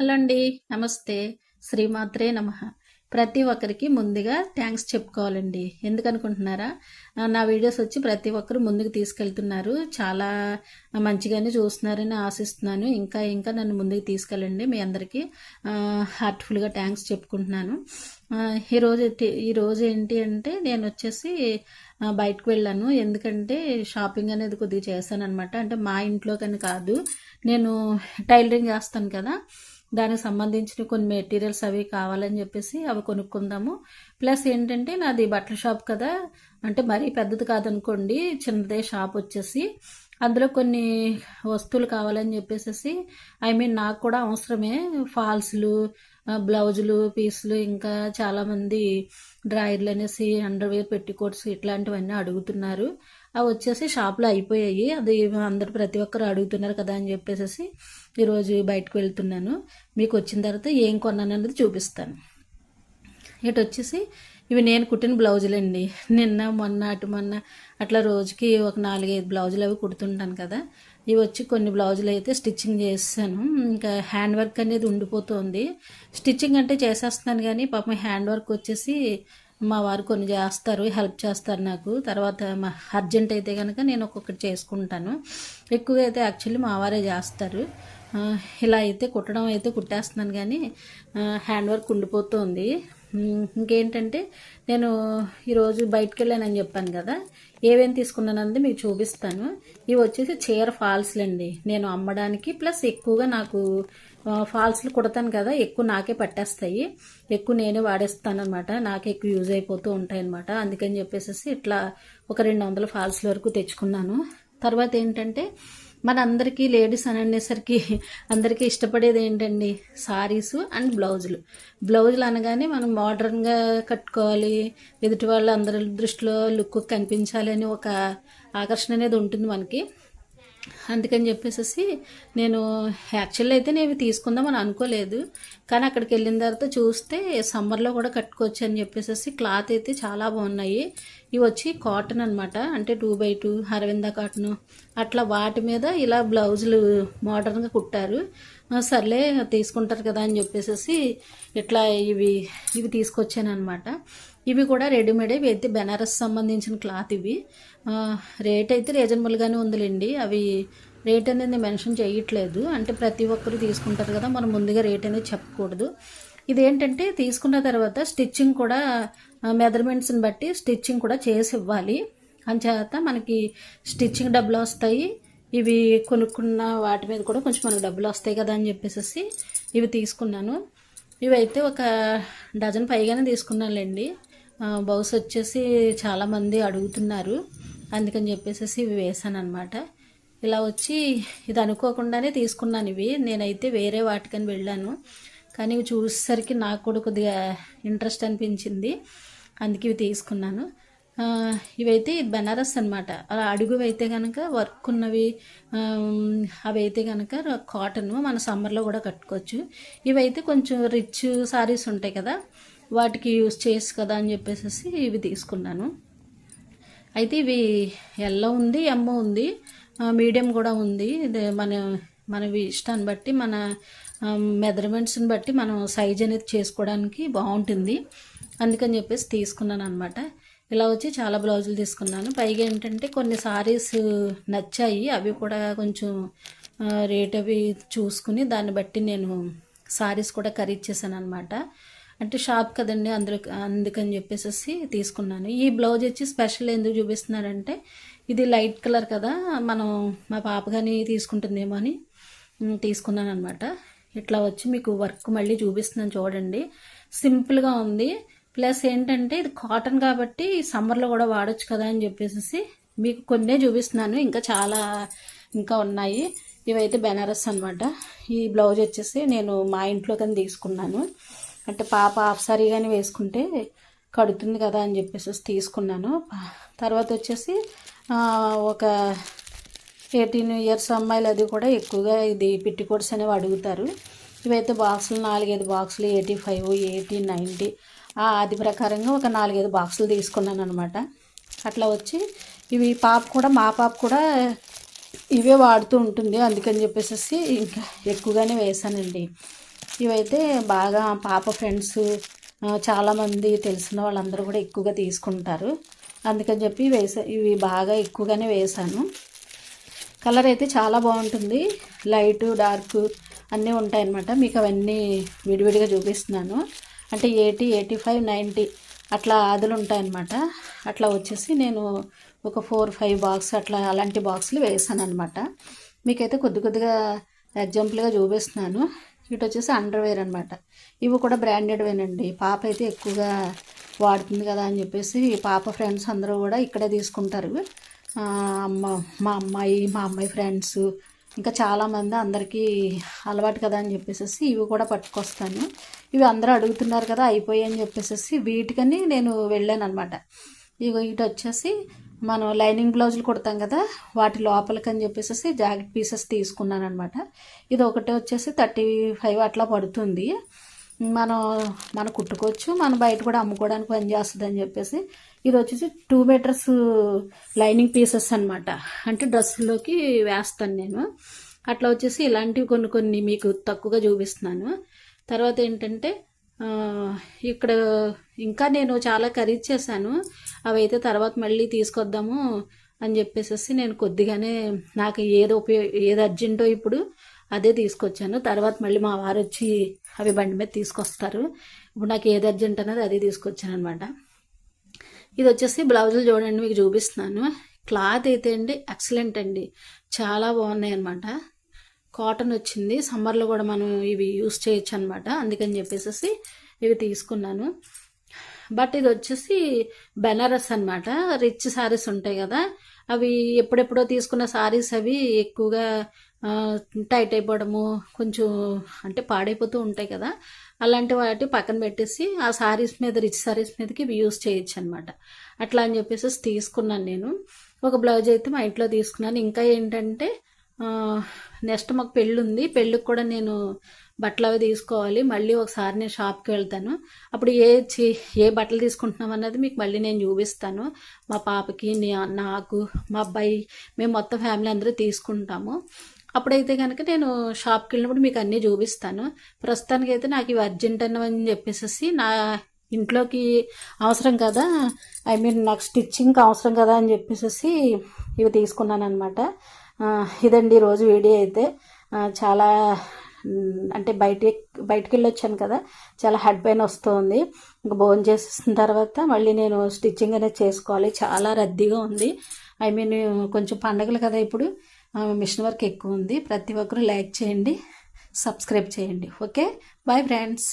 Hello అండి. నమస్తే. శ్రీమాత్రే నమః. ప్రతి ఒక్కరికి ముందుగా థ్యాంక్స్ చెప్పుకోవాలండి. ఎందుకనుకుంటున్నారా? నా వీడియోస్ వచ్చి ప్రతి ఒక్కరు ముందుకు తీసుకెళ్తున్నారు. చాలా మంచిగానే చూస్తున్నారని ఆశిస్తున్నాను. ఇంకా ఇంకా నన్ను ముందుకు తీసుకెళ్ళండి. మీ అందరికీ హార్ట్ఫుల్గా థ్యాంక్స్ చెప్పుకుంటున్నాను. ఈరోజు ఏంటి అంటే నేను వచ్చేసి బయటకు వెళ్ళాను. ఎందుకంటే షాపింగ్ అనేది కొద్దిగా చేశాను అనమాట. అంటే మా ఇంట్లో కానీ కాదు, నేను టైలరింగ్ చేస్తాను కదా, దానికి సంబంధించిన కొన్ని మెటీరియల్స్ అవి కావాలని చెప్పేసి అవి కొనుక్కుందాము. ప్లస్ ఏంటంటే నాది బట్టల షాప్ కదా, అంటే మరీ పెద్దది కాదనుకోండి, చిన్నదే షాప్ వచ్చేసి. అందులో కొన్ని వస్తువులు కావాలని చెప్పేసి నాకు కూడా అవసరమే. ఫాల్స్లు, బ్లౌజులు, పీసులు, ఇంకా చాలామంది డ్రాయర్లు అనేసి అండర్వేర్ పెట్టికోట్స్ ఇట్లాంటివన్నీ అడుగుతున్నారు. అవి వచ్చేసి షాప్లో అయిపోయాయి. అది అందరు ప్రతి ఒక్కరు అడుగుతున్నారు కదా అని చెప్పేసి ఈరోజు బయటకు వెళ్తున్నాను. మీకు వచ్చిన తర్వాత ఏం కొన్నాను అనేది చూపిస్తాను. ఇటు వచ్చేసి ఇవి నేను కుట్టిన బ్లౌజులండి. నిన్న మొన్న అట్లా రోజుకి ఒక 4-5 బ్లౌజులు అవి కుడుతుంటాను కదా. ఇవి వచ్చి కొన్ని బ్లౌజులు అయితే స్టిచ్చింగ్ చేస్తాను. ఇంకా హ్యాండ్ వర్క్ అనేది ఉండిపోతుంది. స్టిచ్చింగ్ అంటే చేసేస్తున్నాను కానీ పాపం హ్యాండ్ వర్క్ వచ్చేసి మా వారు కొన్ని చేస్తారు, హెల్ప్ చేస్తారు నాకు. తర్వాత మా అర్జెంట్ అయితే కనుక నేను ఒక్కొక్కటి చేసుకుంటాను. ఎక్కువగా అయితే యాక్చువల్లీ మా వారే చేస్తారు. ఇలా అయితే కుట్టడం అయితే కుట్టేస్తున్నాను కానీ హ్యాండ్ వర్క్ ఉండిపోతుంది. ఇంకేంటంటే నేను ఈరోజు బయటకు వెళ్ళానని చెప్పాను కదా, ఏమేమి తీసుకున్నానంటే మీకు చూపిస్తాను. ఇవి వచ్చేసి చీర ఫాల్స్లు అండి. నేను అమ్మడానికి, ప్లస్ ఎక్కువగా నాకు ఫాల్స్లు కుడతాను కదా, ఎక్కువ నాకే పట్టేస్తాయి, ఎక్కువ నేనే వాడేస్తాను అనమాట. నాకే ఎక్కువ యూజ్ అయిపోతూ ఉంటాయి అనమాట. అందుకని చెప్పేసి ఇట్లా ఒక 200 ఫాల్స్ల వరకు తెచ్చుకున్నాను. తర్వాత ఏంటంటే మనందరికీ లేడీస్ అని అనేసరికి అందరికీ ఇష్టపడేది ఏంటండి, సారీసు అండ్ బ్లౌజులు అనగానే మనం మోడర్న్గా కట్టుకోవాలి, ఎదుటి వాళ్ళు అందరి దృష్టిలో లుక్ కనిపించాలి అని ఒక ఆకర్షణ అనేది ఉంటుంది మనకి. అందుకని చెప్పేసి నేను యాక్చువల్లీ అయితే నేను తీసుకుందామని అనుకోలేదు, కానీ అక్కడికి వెళ్ళిన తర్వాత చూస్తే సమ్మర్లో కూడా కట్టుకోవచ్చు అని చెప్పేసి క్లాత్ అయితే చాలా బాగున్నాయి. ఇవి వచ్చి కాటన్ అనమాట, అంటే 2x2 అరవింద కాటన్ అట్లా, వాటి మీద ఇలా బ్లౌజులు మోడర్న్గా కుట్టారు. సర్లే తీసుకుంటారు కదా అని చెప్పేసి ఇట్లా ఇవి తీసుకొచ్చాను అనమాట. ఇవి కూడా రెడీమేడ్, ఇవి అయితే బెనారస్ సంబంధించిన క్లాత్. ఇవి రేట్ అయితే రీజనబుల్గానే ఉందిలేండి. అవి రేట్ అనేది మెన్షన్ చేయట్లేదు, అంటే ప్రతి ఒక్కరు తీసుకుంటారు కదా, మనం ముందుగా రేట్ అనేది చెప్పకూడదు. ఇదేంటంటే తీసుకున్న తర్వాత స్టిచ్చింగ్ కూడా మెజర్మెంట్స్ని బట్టి స్టిచ్చింగ్ కూడా చేసి ఇవ్వాలి. అంచేత మనకి స్టిచ్చింగ్ డబ్బులు వస్తాయి. ఇవి కొనుక్కున్న వాటి మీద కూడా కొంచెం మనకు డబ్బులు వస్తాయి కదా అని చెప్పేసి ఇవి తీసుకున్నాను. ఇవైతే ఒక డజన్ పైగానే తీసుకున్నానులేండి. బౌస్ వచ్చేసి చాలామంది అడుగుతున్నారు, అందుకని చెప్పేసి ఇవి వేసాను అనమాట. ఇలా వచ్చి ఇది అనుకోకుండానే తీసుకున్నాను. ఇవి నేనైతే వేరే వాటికని వెళ్ళాను, కానీ ఇవి చూసేసరికి నాకు కూడా కొద్దిగా ఇంట్రెస్ట్ అనిపించింది, అందుకే ఇవి తీసుకున్నాను. ఇవైతే బెనారస్ అనమాట. అలా అడుగువి అయితే కనుక వర్క్ ఉన్నవి, అవి అయితే కనుక కాటన్, మన సమ్మర్లో కూడా కట్టుకోవచ్చు. ఇవైతే కొంచెం రిచ్ సారీస్ ఉంటాయి కదా, వాటికి యూజ్ చేయొచ్చు కదా అని చెప్పేసి ఇవి తీసుకున్నాను. అయితే ఇవి ఎల్లో ఉంది, ఎమ్మో ఉంది, మీడియం కూడా ఉంది. మన ఇష్టాన్ని బట్టి, మన మెజర్మెంట్స్ని బట్టి మనం సైజ్ అనేది చేసుకోవడానికి బాగుంటుంది. అందుకని చెప్పేసి తీసుకున్నాను అనమాట. ఇలా వచ్చి చాలా బ్లౌజులు తీసుకున్నాను. పైగా ఏంటంటే కొన్ని సారీస్ నచ్చాయి, అవి కూడా కొంచెం రేట్ అవి చూసుకుని దాన్ని బట్టి నేను సారీస్ కూడా ఖరీదు చేశాను అనమాట. అంటే షాప్ కదండి, అందుకని చెప్పేసి తీసుకున్నాను. ఈ బ్లౌజ్ వచ్చి స్పెషల్ ఎందుకు చూపిస్తున్నారంటే, ఇది లైట్ కలర్ కదా, మనం మా పాప కానీ తీసుకుంటుందేమో అని తీసుకున్నాను అనమాట. ఇట్లా వచ్చి మీకు వర్క్ మళ్ళీ చూపిస్తున్నాను చూడండి. సింపుల్గా ఉంది. ప్లస్ ఏంటంటే ఇది కాటన్ కాబట్టి సమ్మర్లో కూడా వాడచ్చు కదా అని చెప్పేసి మీకు కొన్నే చూపిస్తున్నాను, ఇంకా చాలా ఇంకా ఉన్నాయి. ఇవైతే బెనారస్ అనమాట. ఈ బ్లౌజ్ వచ్చేసి నేను మా ఇంట్లో కానీ తీసుకున్నాను, అంటే పాప హాఫ్ సారీ కానీ వేసుకుంటే కడుతుంది కదా అని చెప్పేసి తీసుకున్నాను. తర్వాత వచ్చేసి ఒక 18 years అమ్మాయిలు అది కూడా ఎక్కువగా ఇది పెట్టికోట్స్ అనేవి అడుగుతారు. ఇవైతే బాక్సులు 4-5 బాక్సులు, 85, 80, 90 అది ప్రకారంగా ఒక 4-5 బాక్సులు తీసుకున్నాను అనమాట. అట్లా వచ్చి ఇవి మా పాప కూడా ఇవే వాడుతూ ఉంటుంది, అందుకని చెప్పేసి ఇంకా ఎక్కువగానే వేసానండి. ఇవైతే బాగా పాప ఫ్రెండ్స్ చాలామంది తెలిసిన వాళ్ళందరూ కూడా ఎక్కువగా తీసుకుంటారు. అందుకని చెప్పి ఇవి బాగా ఎక్కువగానే వేసాను. కలర్ అయితే చాలా బాగుంటుంది. లైట్ డార్క్ అన్నీ ఉంటాయన్నమాట. మీకు అవన్నీ విడివిడిగా చూపిస్తున్నాను. అంటే 80, 85, 90 అట్లా ఆదులు ఉంటాయన్నమాట. అట్లా వచ్చేసి నేను ఒక 4-5 బాక్స్ అట్లా అలాంటి బాక్సులు వేసాను అనమాట. మీకైతే కొద్దిగా ఎగ్జాంపుల్గా చూపిస్తున్నాను. ఇటు వచ్చేసి అండర్వేర్ అనమాట. ఇవి కూడా బ్రాండెడ్వేనండి. పాప అయితే ఎక్కువగా వాడుతుంది కదా అని చెప్పేసి పాప ఫ్రెండ్స్ అందరూ కూడా ఇక్కడే తీసుకుంటారు. మా అమ్మాయి ఫ్రెండ్స్ ఇంకా చాలామంది అందరికీ అలవాటు కదా అని చెప్పేసి ఇవి కూడా పట్టుకొస్తాను. ఇవి అందరూ అడుగుతున్నారు కదా అయిపోయాయి అని చెప్పేసి వీటికని నేను వెళ్ళాను అనమాట. ఇటు వచ్చేసి మనం లైనింగ్ బ్లౌజులు కుడతాం కదా వాటి లోపలికని చెప్పేసి జాకెట్ పీసెస్ తీసుకున్నాను అనమాట. ఇది ఒకటి వచ్చేసి 35 అట్లా పడుతుంది. మనం కుట్టుకోవచ్చు, మన బయట కూడా అమ్ముకోవడానికి పనిచేస్తుంది అని చెప్పేసి ఇది వచ్చేసి 2 మీటర్స్ లైనింగ్ పీసెస్ అనమాట. అంటే డ్రెస్సుల్లోకి వేస్తాను నేను. అట్లా వచ్చేసి ఇలాంటివి కొన్ని మీకు తక్కువగా చూపిస్తున్నాను. తర్వాత ఏంటంటే ఇక్కడ ఇంకా నేను చాలా ఖరీదు చేశాను. అవి అయితే తర్వాత మళ్ళీ తీసుకొద్దాము అని చెప్పేసి నేను కొద్దిగానే నాకు ఏది అర్జెంటో ఇప్పుడు అదే తీసుకొచ్చాను. తర్వాత మళ్ళీ మా వారు వచ్చి అవి బండి మీద తీసుకొస్తారు. ఇప్పుడు నాకు ఏది అర్జెంట్ అనేది అదే తీసుకొచ్చాను అనమాట. ఇది వచ్చేసి బ్లౌజులు చూడండి మీకు చూపిస్తున్నాను. క్లాత్ అయితే అండి ఎక్సలెంట్ అండి, చాలా బాగున్నాయి అనమాట. కాటన్ వచ్చింది. సమ్మర్లో కూడా మనం ఇవి యూస్ చేయొచ్చు అనమాట. అందుకని చెప్పేసి ఇవి తీసుకున్నాను. బట్ ఇది వచ్చేసి బెనారస్ అనమాట. రిచ్ శారీస్ ఉంటాయి కదా అవి ఎప్పుడెప్పుడో తీసుకున్న శారీస్ అవి ఎక్కువగా టైట్ అయిపోవడము కొంచెం అంటే పాడైపోతూ ఉంటాయి కదా, అలాంటి వాటి పక్కన పెట్టేసి ఆ శారీస్ మీద రిచ్ శారీస్ మీదకి ఇవి యూస్ చేయొచ్చు అనమాట. అట్లా అని చెప్పేసి తీసుకున్నాను నేను. ఒక బ్లౌజ్ అయితే మా ఇంట్లో తీసుకున్నాను. ఇంకా ఏంటంటే నెక్స్ట్ మాకు పెళ్ళి ఉంది. పెళ్ళికి కూడా నేను బట్టలు అవి తీసుకోవాలి. మళ్ళీ ఒకసారి నేను షాప్కి వెళ్తాను. అప్పుడు ఏ బట్టలు తీసుకుంటున్నాం అన్నది మీకు మళ్ళీ నేను చూపిస్తాను. మా పాపకి నాకు మా అబ్బాయి మేము మొత్తం ఫ్యామిలీ అందరూ తీసుకుంటాము. అప్పుడైతే కనుక నేను షాప్కి వెళ్ళినప్పుడు మీకు అన్నీ చూపిస్తాను. ప్రస్తుతానికి అయితే నాకు ఇవి అర్జెంట్ అని చెప్పేసి నా ఇంట్లోకి అవసరం కదా, నాకు స్టిచ్చింగ్కి అవసరం కదా అని చెప్పేసి ఇవి తీసుకున్నాను అనమాట. ఇదండి ఈరోజు వీడియో అయితే. చాలా అంటే బయటికి వెళ్ళి వచ్చాను కదా, చాలా హెడ్ పెయిన్ వస్తుంది. ఇంకా భోజనం చేసేసిన తర్వాత మళ్ళీ నేను స్టిచ్చింగ్ అనేది చేసుకోవాలి. చాలా రద్దీగా ఉంది. కొంచెం పండగలు కదా ఇప్పుడు, మిషన్ వర్క్ ఎక్కువ ఉంది. ప్రతి ఒక్కరూ లైక్ చేయండి, సబ్స్క్రైబ్ చేయండి. Okay, bye friends.